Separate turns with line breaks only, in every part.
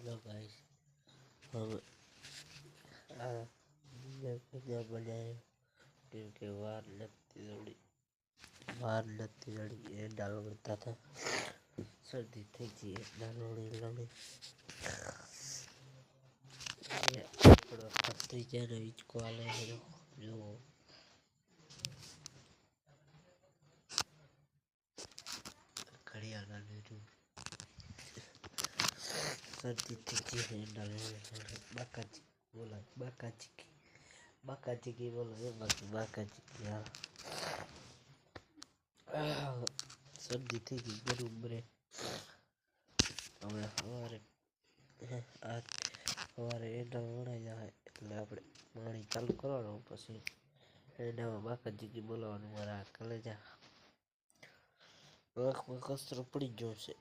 लो guys हम video बनाए क्योंकि वार लगती जड़ी ये डालो करता था सर्दी थी थी डालो लगे ये थोड़ा पत्ती जाने बीच को आले हैं जो खड़िया डाले जो सर्दी थी थी है डालो बाकाची बोला बाकाची की बोला ये बाकाची यार सर्दी थी गई बरोबर हमें हमारे आज हमारे एंडा वणाई जाए એટલે આપણે પાણી ચાલુ કરવાનું પછી એંડામાં બાકાજી બોલાવાનું મારા કલેજા આંખમાં કચરો પડી ગયો છે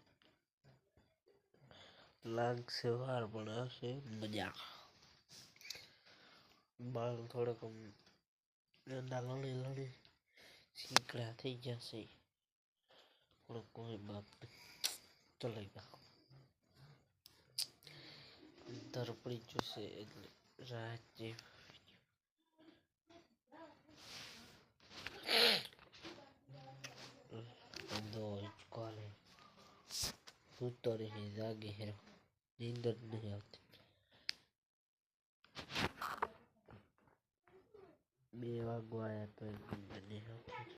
લાગશે વાર પણ આવશે મજા બાળ થોડોક એંડા લણી શીકડા થઈ જશે પણ કોઈ બાપ ચલેગા દર પડી જશે એટલે રાત दो कॉल है तो नहीं जागे है नींद नहीं आती बेवा गुआया तो नींद नहीं आती।